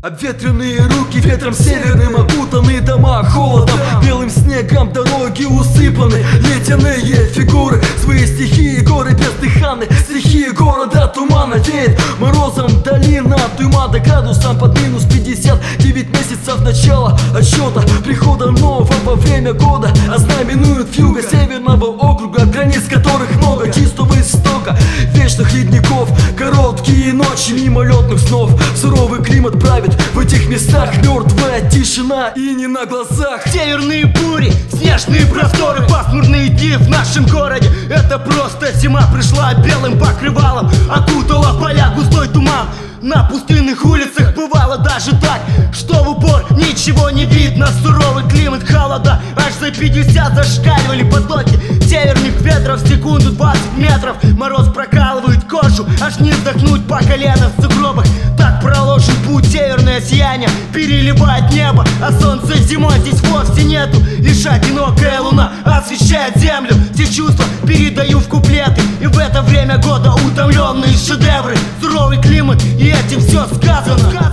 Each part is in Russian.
Обветренные руки ветром северным, окутаны дома холодом, белым снегом дороги усыпаны, ледяные фигуры, свои стихии горы бездыханны, стихии города тумана веет морозом, долина от уйма до градусом под минус 50. 9 месяцев начала отсчета прихода нового время года ознаменуют вьюга северного округа, границ которых много, чистого истока, вечных ледников, короткие ночи мимолетных снов. Суровый климат правит в этих местах, мертвая тишина и не на глазах. Северные бури, снежные просторы, пасмурные дни в нашем городе. Это просто зима пришла белым покрывалом, окутала поля густой туман. На пустынных улицах бывало даже так, что в упор ничего не видно. Суровый климат холода, аж за 50 зашкаливали потоки северных ветров в секунду 20 метров. Мороз прокалывает кожу, аж не вздохнуть по колено в сугробах. Так проложен путь, северное сияние переливает небо, а солнца зимой здесь вовсе нету. Лишь одинокая луна освещает землю. Все чувства передаю в куплеты, и в это время года утомленные шедевры. Суровый климат, и этим все сказано.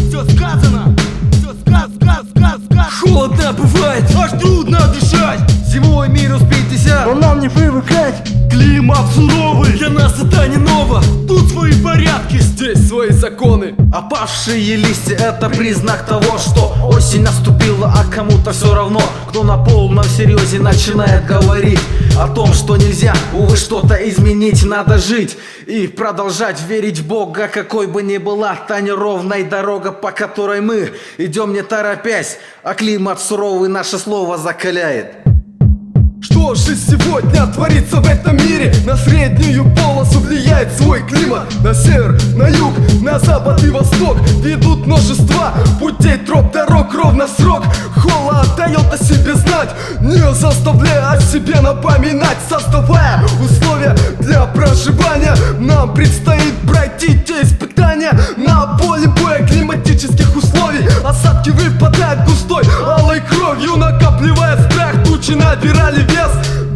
Все сказано. Холодно бывает, Аж трудно дышать. зимой минус 50, но нам не привыкать. Климат суровый, для нас это не ново. тут свои порядки, Здесь свои законы. Опавшие листья — это признак того, что осень наступила, а кому-то все равно. Кто на полном серьезе начинает говорить о том, что нельзя, увы, что-то изменить. Надо жить и продолжать верить в Бога, какой бы ни была та неровная дорога, по которой мы идем не торопясь, а климат суровый наше слово закаляет. Что же сегодня творится в этом мире? На среднюю полосу влияет свой климат. На север, на юг, на запад и восток ведут множество путей, троп, дорог, ровно срок. Холод дает о себе знать, не заставляя о себе напоминать. Создавая условия для проживания, нам предстоит пройти те испытания на поле боя климатических условий. Осадки выпадают густой алой кровью, накапливая страх, тучи набирали вес.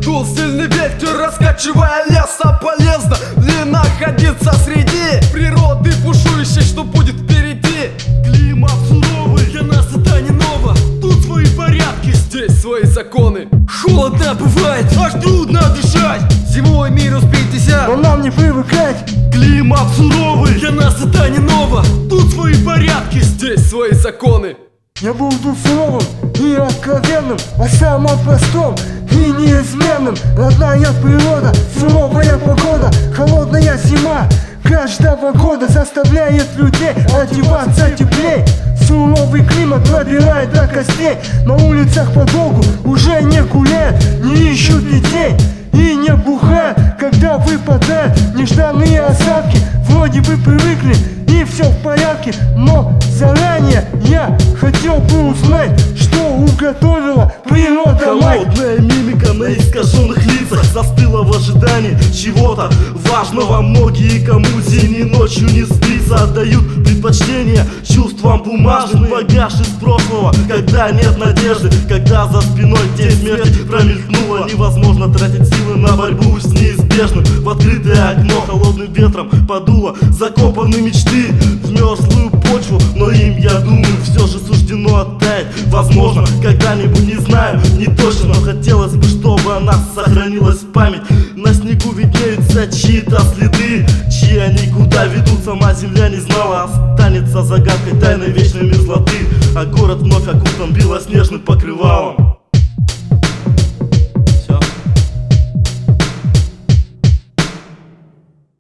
Дул сильный ветер, раскачивая лес. А полезно ли находиться среди природы бушующей, что будет впереди? климат суровый, Для нас это не ново. тут свои порядки, Здесь свои законы. Холодно бывает, аж трудно дышать. зимой минус 50, но нам не привыкать. Климат суровый, для нас это не ново. тут свои порядки. Здесь свои законы. Я буду суровым и откровенным, о самом простом и неизменным. Родная природа, суровая погода, холодная зима каждого года заставляет людей одеваться теплей. Суровый климат пробирает до костей, на улицах подолгу уже не гуляют, не ищут детей и не бухают, когда выпадают нежданные осадки. Вроде бы привыкли и все в порядке, но заранее я хотел бы узнать, что уготовила природа мать. Холодная мимика на искаженных лицах застыла в ожидании чего-то важного. Многие, кому зимней ночью не спится, отдают предпочтение чувствам бумажным, погашь из прошлого, когда нет надежды, когда за спиной тень смерти промелькнула. Невозможно тратить силы на борьбу с неизбежным. В открытое окно холодным ветром подуло закопаны мечты в мерзлую почву, но им, я думаю, все же суждено оттаять. Возможно, когда-нибудь, не знаю, не точно, но хотелось бы, чтобы о нас сохранилась память. На снегу виднеются чьи-то следы, чьи они куда ведут, сама земля не знала. Останется загадкой тайной вечной мерзлоты, а город вновь окутан белоснежным покрывалом.